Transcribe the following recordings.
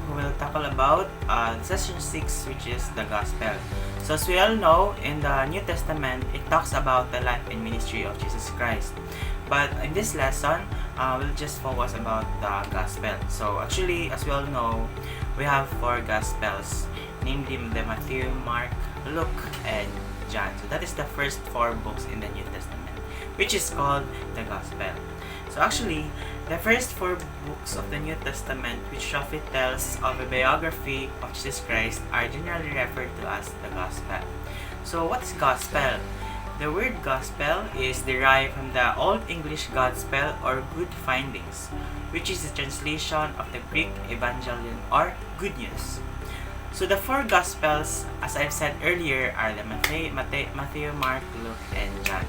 who will tackle about session 6, which is the Gospel. So as we all know, in the New Testament, it talks about the life and ministry of Jesus Christ. But in this lesson, we'll just focus about the Gospel. So actually, as we all know, we have 4 Gospels, namely the Matthew, Mark, Luke, and John. So that is the first 4 books in the New Testament, which is called the Gospel. So actually, the first 4 books of the New Testament, which Japhet tells of a biography of Jesus Christ, are generally referred to as the Gospel. So what is Gospel? The word Gospel is derived from the Old English Godspell or Good Findings, which is a translation of the Greek Evangelion or Good News. So the 4 Gospels, as I've said earlier, are the Matthew, Mark, Luke, and John.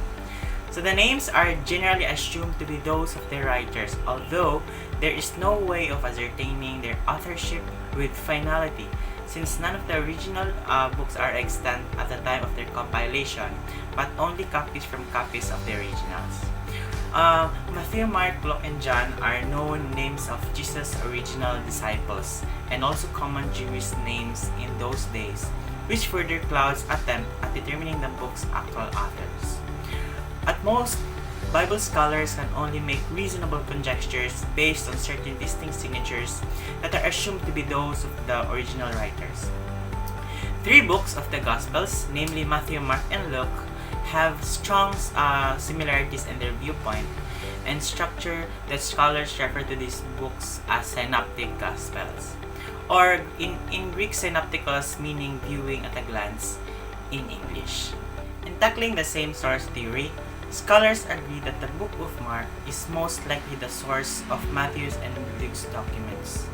So the names are generally assumed to be those of the writers, although there is no way of ascertaining their authorship with finality, since none of the original books are extant at the time of their compilation, but only copies from copies of the originals. Matthew, Mark, Luke, and John are known names of Jesus' original disciples, and also common Jewish names in those days, which further clouds attempt at determining the book's actual authors. At most, Bible scholars can only make reasonable conjectures based on certain distinct signatures that are assumed to be those of the original writers. 3 books of the Gospels, namely Matthew, Mark, and Luke, have strong similarities in their viewpoint and structure that scholars refer to these books as synoptic Gospels, or in Greek synoptikos, meaning viewing at a glance in English. In tackling the same source theory, scholars agree that the Book of Mark is most likely the source of Matthew's and Luke's documents.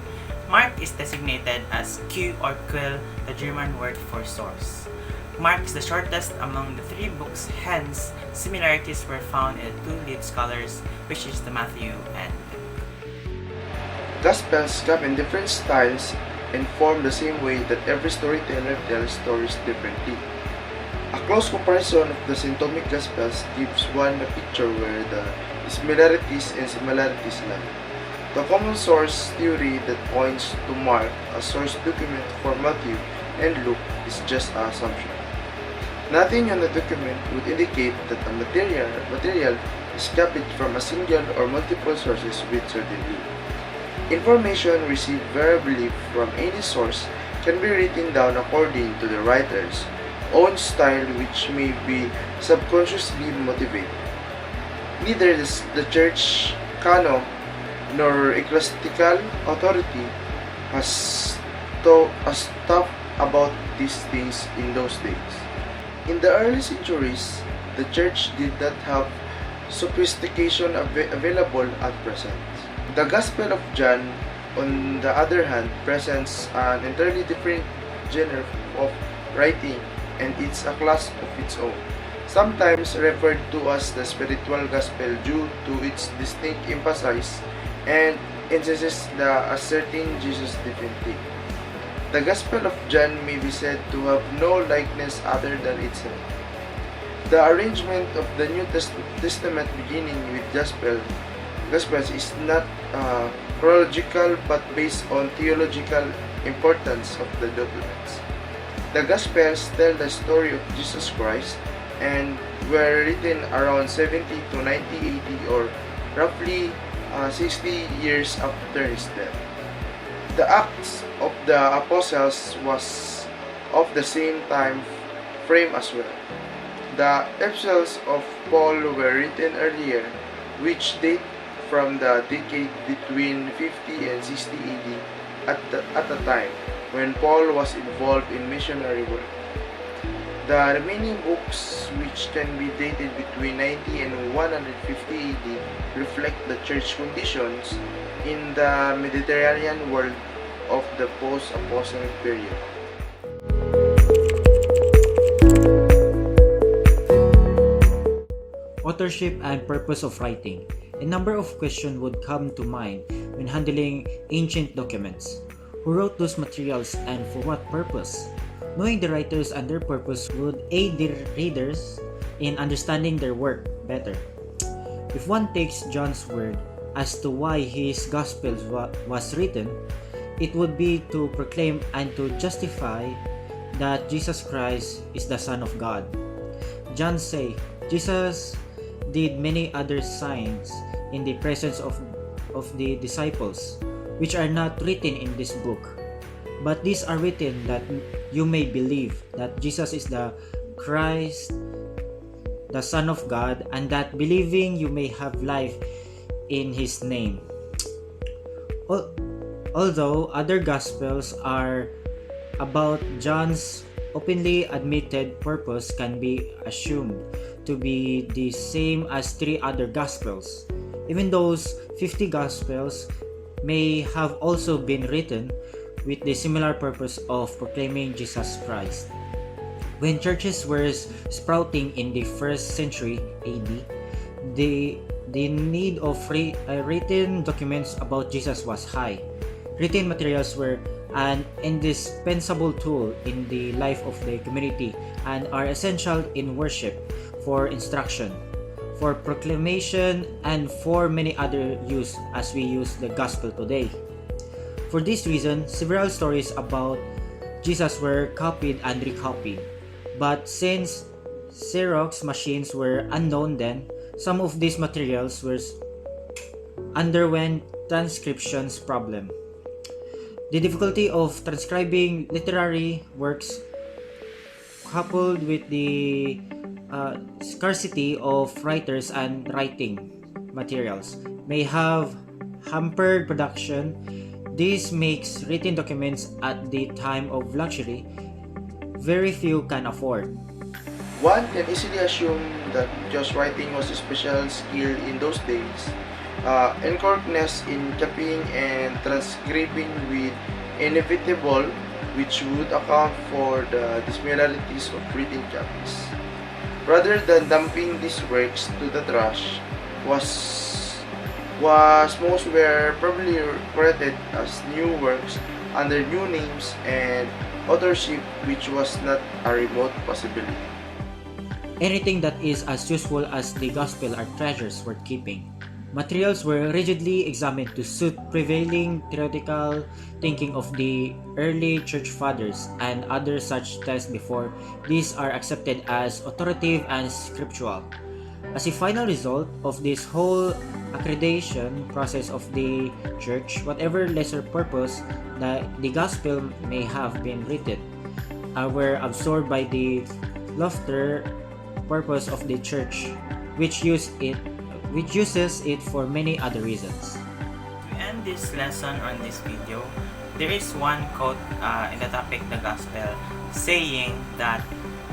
Mark is designated as Q or Quill, the German word for source. Mark is the shortest among the 3 books, hence similarities were found in the 2 lead scholars, which is the Matthew and Luke. Gospels come in different styles and form the same way that every storyteller tells stories differently. A close comparison of the synoptic Gospels gives one a picture where the similarities and similarities lie. The common source theory that points to Mark as source document for Matthew and Luke is just an assumption. Nothing on the document would indicate that the material is copied from a single or multiple sources with certainty. Information received variably from any source can be written down according to the writer's own style, which may be subconsciously motivated. Neither the church canon nor ecclesiastical authority has thought about these things in those days. In the early centuries, the church did not have sophistication available at present. The Gospel of John, on the other hand, presents an entirely different genre of writing, and it's a class of its own, sometimes referred to as the spiritual gospel due to its distinct emphasis and insistence the asserting Jesus' divinity. The Gospel of John may be said to have no likeness other than itself. The arrangement of the New Testament beginning with Gospels is not chronological but based on theological importance of the documents. The Gospels tell the story of Jesus Christ and were written around 70 to 90 AD, or roughly 60 years after his death. The Acts of the Apostles was of the same time frame as well. The epistles of Paul were written earlier, which date from the decade between 50 and 60 AD at the time when Paul was involved in missionary work. The remaining books, which can be dated between 90 and 150 AD, reflect the church conditions in the Mediterranean world of the post-apostolic period. Authorship and purpose of writing. A number of questions would come to mind when handling ancient documents. Who wrote those materials and for what purpose? Knowing the writers and their purpose would aid their readers in understanding their work better. If one takes John's word as to why his Gospel was written, it would be to proclaim and to justify that Jesus Christ is the Son of God. John say, Jesus did many other signs in the presence of the disciples, which are not written in this book. But these are written that you may believe that Jesus is the Christ, the Son of God, and that believing you may have life in His name. Although other Gospels are about John's openly admitted purpose can be assumed to be the same as 3 other Gospels. Even those 50 Gospels may have also been written with the similar purpose of proclaiming Jesus Christ. When churches were sprouting in the 1st century AD, the need of written documents about Jesus was high. Written materials were an indispensable tool in the life of the community and are essential in worship, for instruction, for proclamation, and for many other use as we use the gospel today. For this reason, several stories about Jesus were copied and recopied. But since Xerox machines were unknown then, some of these materials underwent transcriptions problem. The difficulty of transcribing literary works, coupled with the scarcity of writers and writing materials, may have hampered production. This makes written documents at the time of luxury very few can afford. One can easily assume that just writing was a special skill in those days, and correctness in copying and transcribing with inevitable, which would account for the dissimilarities of written copies. Rather than dumping these works to the trash, most were probably credited as new works under new names and authorship, which was not a remote possibility. Anything that is as useful as the gospel are treasures worth keeping. Materials were rigidly examined to suit prevailing theoretical thinking of the early church fathers and other such texts before these are accepted as authoritative and scriptural. As a final result of this whole accreditation process of the church, whatever lesser purpose that the gospel may have been written were absorbed by the loftier purpose of the church, which uses it for many other reasons. To end this lesson on this video, there is one quote in the topic the gospel saying that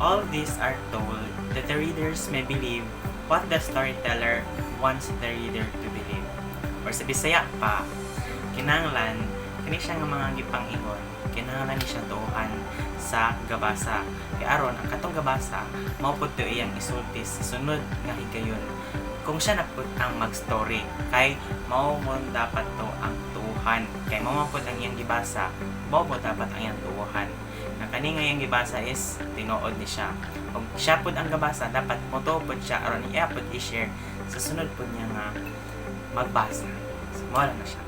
all these are told that the readers may believe what the storyteller wants the reader to believe. Or sa Bisaya pa, kinahanglan kini siya nga mga gipang-ingon, kinahanglan ni siya tuhan sa gabasa. Kay aron ang katong gabasa mao pud to iyang isulti sa sunod nga higayon. Kung siya na pud ang mag-story, kay mao mo dapat to ang tuhan. Kay mao pud ang iyang gibasa, mao mo dapat ang iyang tuhan. Nga kani nga iyang gibasa is tinuod ni siya. Kung siya pud ang gabasa, dapat moto pud siya aron iya pud i-share sa sunod pud niya nga magbasa. So, mao na siya.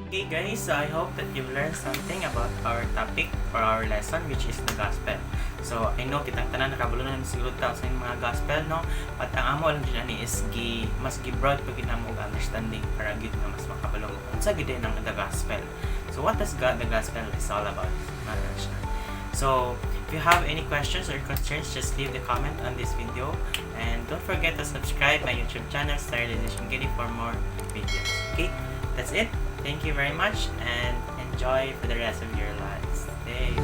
Okay guys, so I hope that you've learned something about our topic or our lesson, which is the gospel. So I know kitang tanan nakabulunan siguro ta sa mga gospel, no? But ang amo lang dinani is mas broad pag ginamo og understanding para gid nga mas makabulong unsa gid ang the gospel. So what does the gospel is all about? So if you have any questions or concerns, just leave the comment on this video, and don't forget to subscribe my YouTube channel Sterilization Kitty for more videos. Okay, that's it. Thank you very much and enjoy for the rest of your lives. Stay.